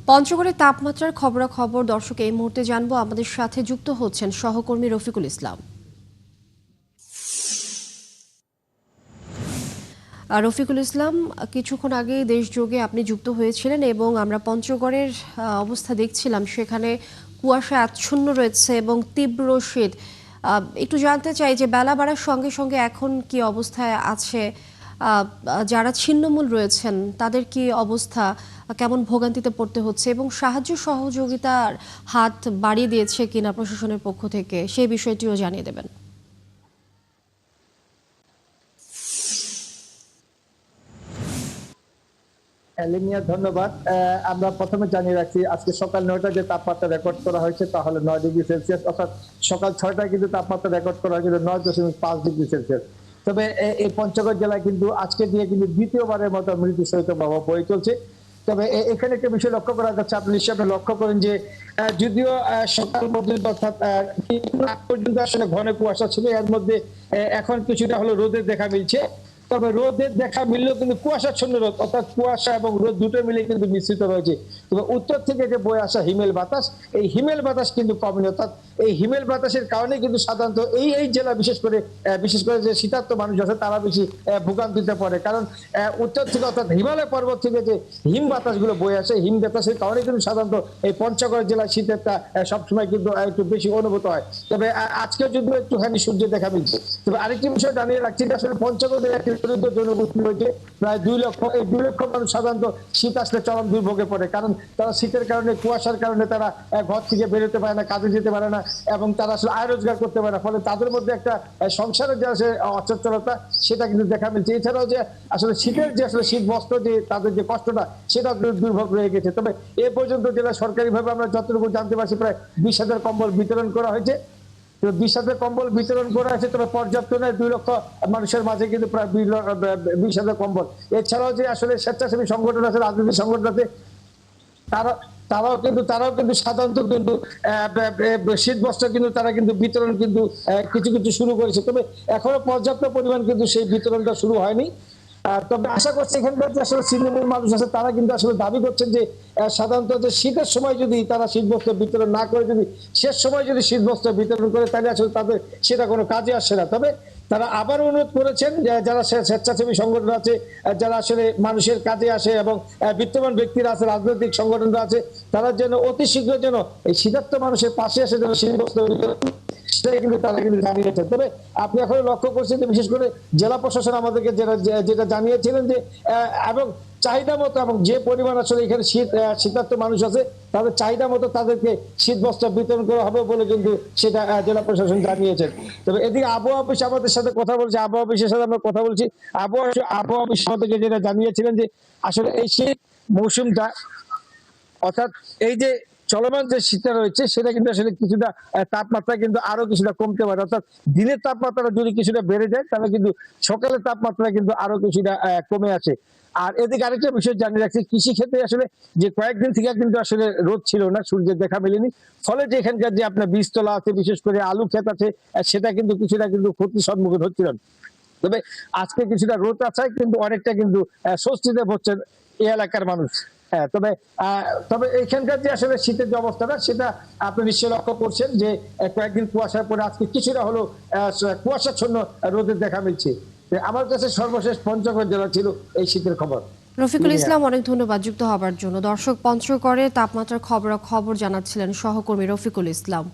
পঞ্চগড়ের তাপমাত্রার খবরাখবর দর্শক এই মুহূর্তে জানবো। আমাদের সাথে যুক্ত হচ্ছেন সহকর্মী রফিকুল ইসলাম। রফিকুল ইসলাম, কিছুক্ষণ আগে দেশযোগে আপনি যুক্ত হয়েছিলেন এবং আমরা পঞ্চগড়ের অবস্থা দেখছিলাম। সেখানে কুয়াশা আচ্ছন্ন রয়েছে এবং তীব্র শীত। একটু জানতে চাই যে বেলা বাড়ার সঙ্গে সঙ্গে এখন কি অবস্থায় আছে যারা ছিন্নমূল রয়েছেন, তাদের কি অবস্থা, কেমন ভোগান্তিতে পড়তে হচ্ছে এবং সাহায্য সহযোগিতার হাত বাড়িয়ে দিয়েছে কিনা প্রশাসনের পক্ষ থেকে, সেই বিষয়টিও জানিয়ে দেবেন। লিমিয়া, ধন্যবাদ। আমরা প্রথমে জানিয়ে রাখছি, আজকে সকাল 9টায় যে তাপমাত্রা রেকর্ড করা হয়েছে তা হলো 9 ডিগ্রি সেলসিয়াস, অর্থাৎ সকাল 6টায় কিন্তু তাপমাত্রা রেকর্ড করা হয়েছিল 9.5 ডিগ্রি সেলসিয়াস। তবে এই পঞ্চগড় জেলায় কিন্তু আজকে দিয়ে কিন্তু দ্বিতীয়বারের মতো মৃত্যু সহিত প্রভাব বয়ে চলছে। তবে এখানে একটা বিষয় লক্ষ্য করা যাচ্ছে, আপনি নিশ্চয়ই লক্ষ্য করেন যে যদিও সকাল পর্যন্ত অর্থাৎ পর্যন্ত আসলে ঘন কুয়াশা ছিল, এর মধ্যে এখন কিছুটা হলো রোদের দেখা মিলছে। তবে রোদের দেখা মিললেও কিন্তু কুয়াশাচ্ছন্ন রোদ, অর্থাৎ কুয়াশা এবং রোদ দুটো মিলে কিন্তু মিশ্রিত রয়েছে। তবে উত্তর থেকে যে বয়ে আসা হিমেল বাতাস, এই হিমেল বাতাস কিন্তু কমেনি, অর্থাৎ এই হিমেল বাতাসের কারণে কিন্তু সাধারণত এই জেলা বিশেষ করে যে শীতার্ত মানুষ আছে তারা বেশি ভোগান্তিতে পড়ে। কারণ উত্তর থেকে অর্থাৎ হিমালয় পর্বত থেকে যে হিম বাতাসগুলো বয়ে আসে, হিম বাতাসের কারণে কিন্তু সাধারণত এই পঞ্চগড় জেলায় শীতেরটা সবসময় কিন্তু একটু বেশি অনুভূত হয়। তবে আজকে যদিও একটুখানি সূর্য দেখা মিলছে। তবে আরেকটি বিষয় জানিয়ে রাখছি যে আসলে পঞ্চগড়ের একটি দরিদ্র জনগোষ্ঠী রয়েছে প্রায় 2 লক্ষ। এই 2 লক্ষ মানুষ সাধারণত শীত আসলে চরম দুর্ভোগে পড়ে, কারণ তারা শীতের কারণে, কুয়াশার কারণে তারা ঘর থেকে বেরোতে পারে না, কাজে যেতে পারে না এবং তারা আসলে আয় রোজগার করতে পারে না। ফলে তাদের মধ্যে একটা সংসারের যে আসলে অচঞ্চলতা, সেটা কিন্তু দেখা মিলছে। এছাড়াও যে আসলে শীতের যে আসলে শীত বস্ত্র যে তাদের যে কষ্টটা, সেটা দুর্ভোগ রয়ে গেছে। তবে এ পর্যন্ত জেলা সরকারিভাবে আমরা যতটুকু জানতে পারছি প্রায় 20,000 কম্বল বিতরণ করা হয়েছে। 20,000 কম্বল বিতরণ করা আছে, তবে পর্যাপ্ত নয়। 2 লক্ষ মানুষের মাঝে কিন্তু প্রায় 20,000 কম্বল। এছাড়াও যে আসলে স্বেচ্ছাসেবী সংগঠন আছে, রাজনৈতিক সংগঠন আছে, তারাও কিন্তু সাধারণত কিন্তু শীত বস্ত্র কিন্তু তারা কিন্তু বিতরণ কিন্তু কিছু কিছু শুরু করেছে। তবে এখনো পর্যাপ্ত পরিমাণ কিন্তু সেই বিতরণটা শুরু হয়নি। তবে আশা করছি এখানকার যে আসলে ছিন্নমূল মানুষ আছে তারা কিন্তু আসলে দাবি করছেন যে সাধারণত যে শীতের সময় যদি তারা শীতবস্ত্র বিতরণ না করে, যদি শেষ সময় যদি শীতবস্ত্র বিতরণ করে, তাহলে আসলে তাদের সেটা কোনো কাজে আসছে না। তবে তারা আবার অনুরোধ করেছেন যে যারা স্বেচ্ছাসেবী সংগঠন আছে, যারা আসলে মানুষের কাজে আসে এবং বিত্তমান ব্যক্তিরা আছে, রাজনৈতিক সংগঠনরা আছে, তারা যেন অতি শীঘ্র যেন এই শীতার্ত মানুষের পাশে এসে যেন শীতবস্ত্র সেটা কিন্তু তারা কিন্তু জানিয়েছেন। তবে আপনি এখন লক্ষ্য করছেন যে বিশেষ করে জেলা প্রশাসন আমাদেরকে যেটা জানিয়েছিলেন যে এবং চাহিদা মতো এবং যে পরিমাণ আসলে এখানে শীতার্ত মানুষ আছে তাদের চাহিদা মতো তাদেরকে শীত বস্ত্র বিতরণ করা হবে বলে কিন্তু সেটা জেলা প্রশাসন জানিয়েছেন। তবে এদিকে আবহাওয়া অফিস আমাদের সাথে কথা বলছে, আবহাওয়া অফিসের সাথে আমরা কথা বলছি। আবহাওয়া অফিস আমাদেরকে যেটা জানিয়েছিলেন যে আসলে এই শীত মৌসুমটা, অর্থাৎ এই যে চলমান যে শীতটা রয়েছে, সেটা কিন্তু আসলে কিছুটা তাপমাত্রা কিন্তু আরো কিছুটা কমতে পারে। অর্থাৎ দিনের তাপমাত্রা যদি কিছুটা বেড়ে যায়, তাহলে কিন্তু সকালের তাপমাত্রা কিন্তু আরো কিছুটা কমে আসে। আর এদিকে আরেকটা বিষয় জানিয়ে রাখছি, কৃষি ক্ষেত্রে আসলে যে কয়েকদিন থেকে কিন্তু আসলে রোদ ছিল না, সূর্যের দেখা মেলেনি, ফলে যে এখানকার যে আপনার বীজতলা আছে, বিশেষ করে আলু ক্ষেত আছে, সেটা কিন্তু কিছুটা কিন্তু ক্ষতির সম্মুখীন হচ্ছিলেন। তবে আজকে কিছুটা রোদ আছে, কিন্তু অনেকটা কিন্তু স্বস্তিতে হচ্ছেন এই এলাকার মানুষ। হ্যাঁ, তবে এখানকার যে আসলে শীতের যে অবস্থাটা, সেটা আপনি নিশ্চয়ই লক্ষ্য করছেন যে কয়েকদিন কুয়াশার পরে আজকে কিছুটা হলো কুয়াশাচ্ছন্ন রোদের দেখা মিলছে। আমার কাছে সর্বশেষ পঞ্চগড় জেলা ছিল এই শীতের খবর। রফিকুল ইসলাম, অনেক ধন্যবাদ যুক্ত হবার জন্য। দর্শক, পঞ্চগড়ে তাপমাত্রার খবর জানাচ্ছিলেন সহকর্মী রফিকুল ইসলাম।